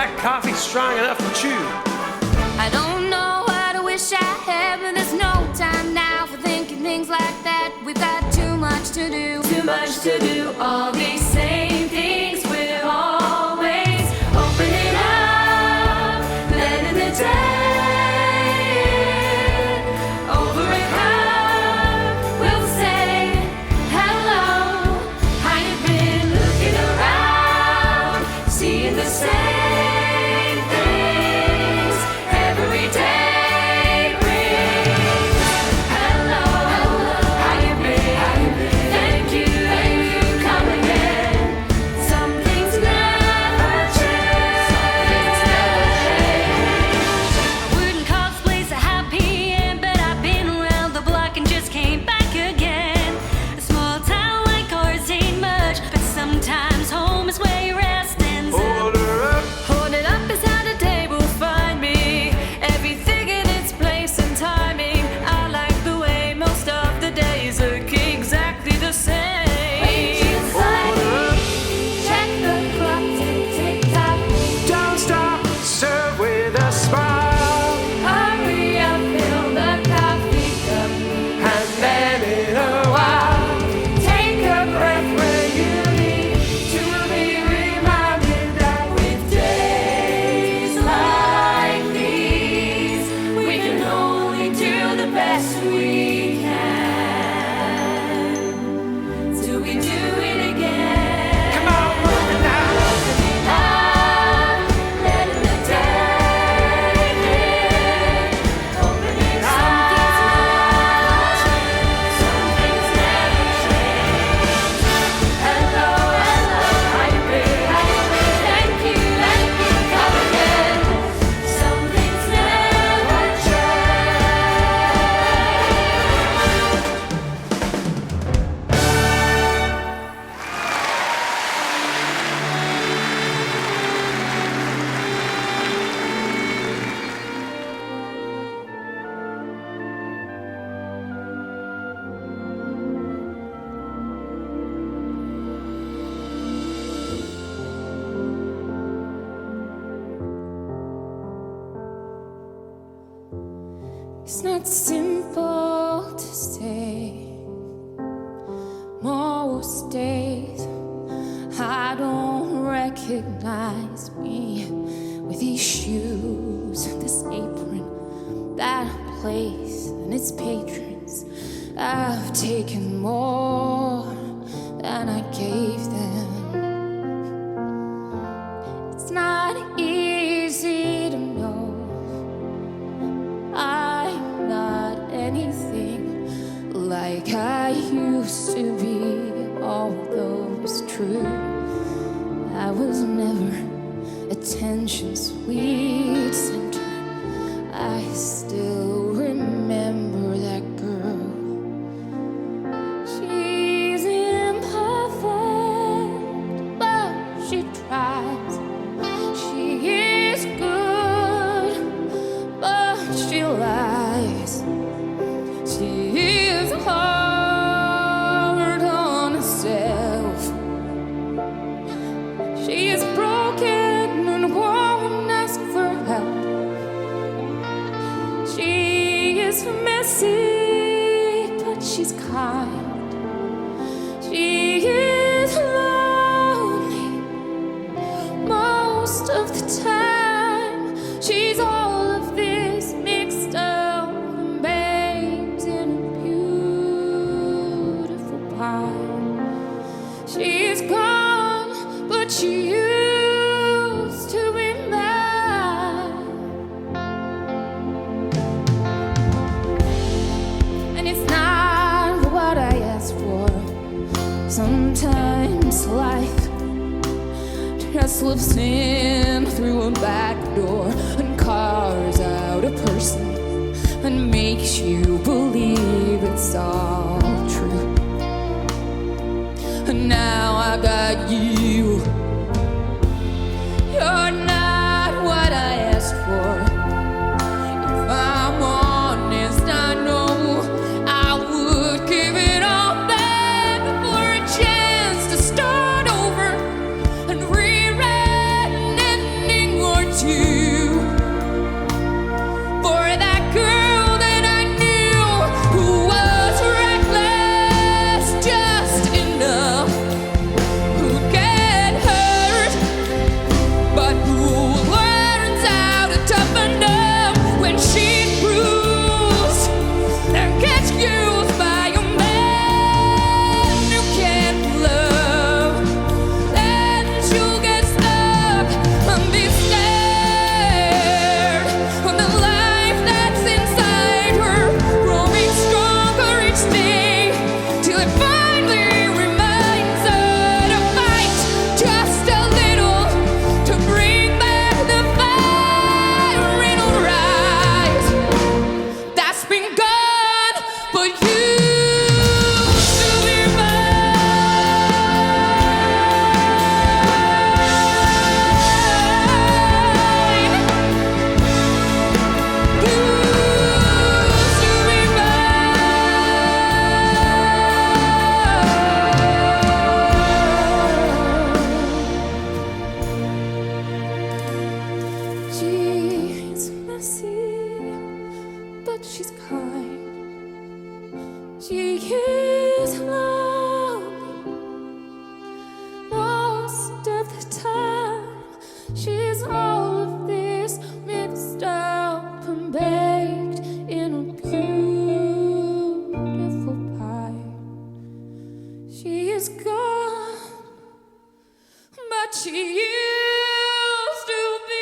black coffee strong enough to chew. I don't know what I wish I had, but there's no time now for thinking things like that. We've got too much to do, too much to do. All these same things we're always opening up, letting the day over a cup. We'll say hello. How you been? Looking around, seeing the same things every day brings. Hello, how you been? Thank you, come again. Some things never change. I wouldn't call this place a happy end, but I've been around the block and just came back again. A small town like ours ain't much, but sometimes home is where your rest ends up. Hold her up. Hold it up is how the day will find me. Everything in its place and timing. I like the way most of the days look exactly the same. Check the clock, tick tock. Don't stop, serve with a smile. Hurry up, fill the coffee cup. And then in a while, Take a breath where you need to be reminded that with days like these, we can only do the best we can. Till we do it again. come on, move it now. Letting the day in. Opening some things never change. Hello, how you been? Thank you, come again. Some things never It's not simple to say. Most days I don't recognize me with these shoes, this apron, that place and its patrons. I've taken more than I gave them. It's not easy to know I'm not anything like I used to be, although it's true I was never attention sweet center. I still remember that girl. She's imperfect, but she tries. She is good, but she lies. She is hard on herself. She is broken and won't ask for help. She is messy, but she's kind. She is lonely most of the time. She's all of this mixed up and baked in a beautiful pie. She's gone, but she used to be mine. And it's not what I asked for. Sometimes life just slips in through a back door and carves out a person and makes you believe it's all true. And now I got you. You're not what I asked for. If I'm honest, I know I would give it all back for a chance to start over and rewrite an ending or She is gone, but she used to be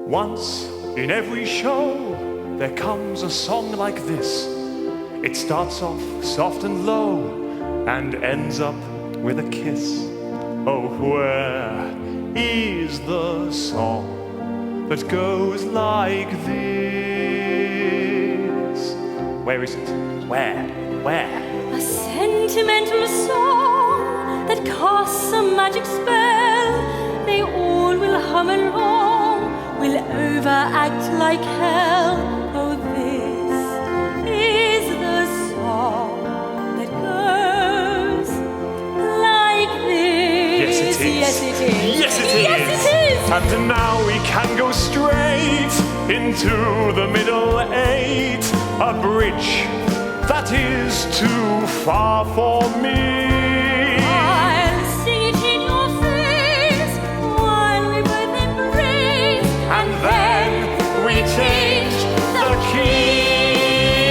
Once in every show, there comes a song like this. It starts off soft and low and ends up with a kiss. Oh, where is the song that goes like this? Where is it? Where? A sentimental song that casts a magic spell. They all will hum along, will overact like hell. Oh, this is the song that goes like this. Yes, it is. Yes, it is. Yes, it is. Yes, it is. And now we can go straight into the middle eight, a bridge that is too far for me. I'll sing it in your face while we both embrace, And then we change the key.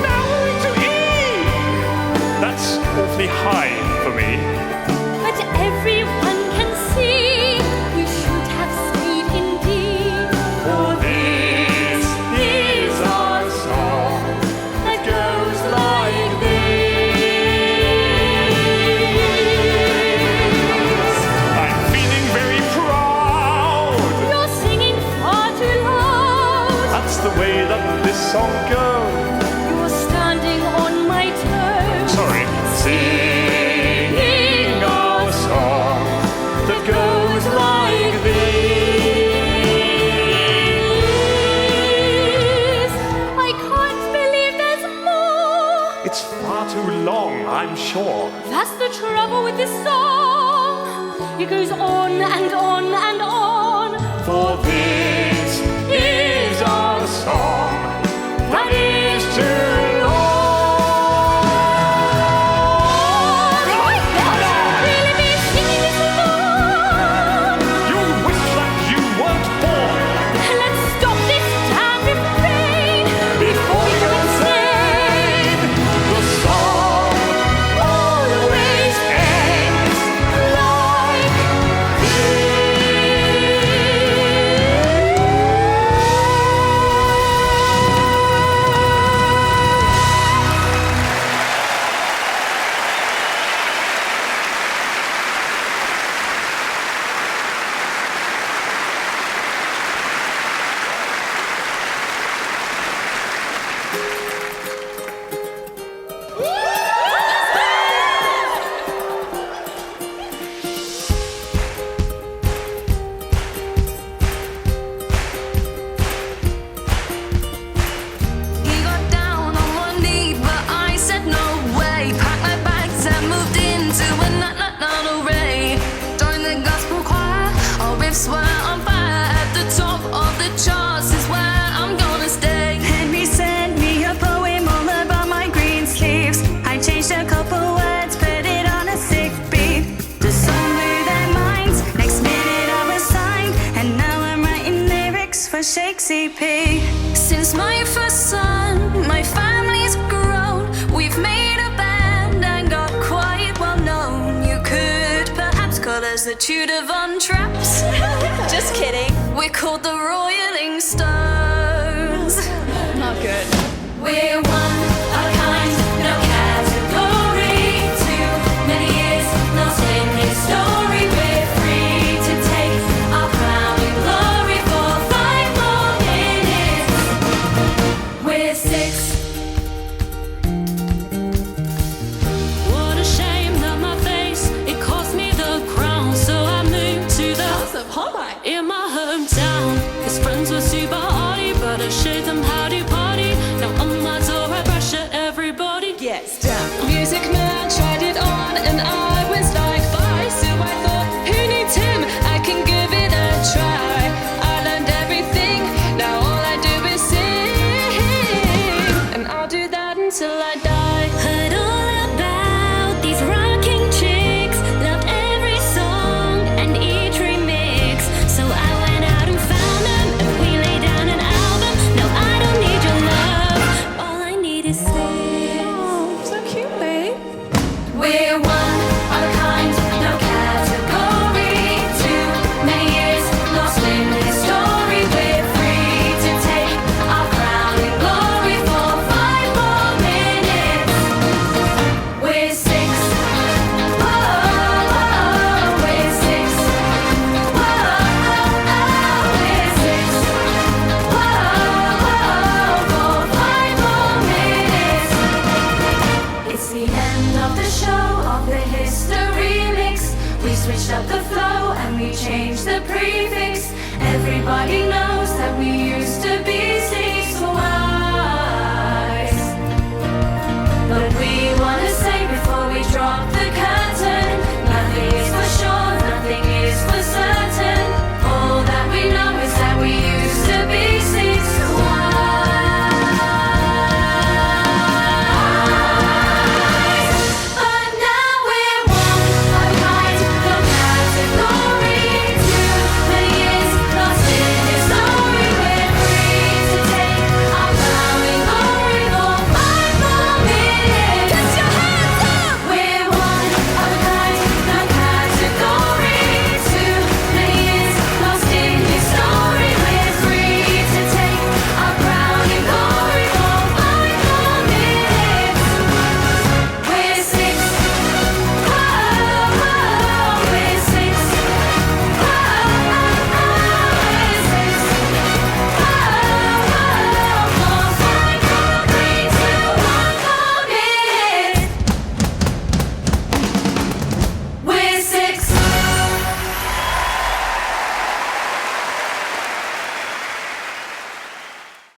Now we're into E. That's awfully high for me. but everyone can see we should have stayed in D. For This is our song that goes like this. song go? You're standing on my toes. Sorry. Singing a song that goes like this. I can't believe there's more. It's far too long, I'm sure. That's the trouble with this song. It goes on and on and on. For this is a song that is too long. Really be singing this alone. You wish that you weren't born Let's stop this damn refrain before you go insane. The song always ends like He got down on one knee, but I said no way. Packed my bags and moved into a not array. Joined the gospel choir, our riffs were on fire. At the top of the charts is where I'm gonna stay. Henry sent me a poem all about my green sleeves. I changed a couple words, put it on a sick beat. The song blew their minds. Next minute I was signed, and now I'm writing lyrics for Shakespeare P. Since my first son, my family's grown. We've made a band and got quite well known. You could perhaps call us the Tudor Von Traps. Just kidding. We're called the Royaling Stones. Not good. We're one of a kind, no category. Too many years lost in history. We're free to take our crown in glory for 5 more minutes. We're 6. What a shame that my face, it cost me the crown. So I moved to the house of Homai in my hometown. His friends were super haughty, but I showed them how to party. Now on my door I brush at everybody. Yes, down. Music man tried it on and I was like, bye. So I thought, who needs him? I can give it a try. I learned everything, now all I do is sing. And I'll do that until I die. Heard all about these rocking chicks, loved every song and each remix. So I went out and found them, and we laid down an album. No, I don't need your love, all I need is this. So cute, babe. We're one of a kind, no category. Too many years lost in history. We're free to take our crown in glory for 5 more minutes. We're 6. Whoa, we're 6. Whoa, we're 6. Whoa, for 5 more minutes. It's the end of the show, of the history mix. We switched up the flow and we changed the prefix. Everybody knows that we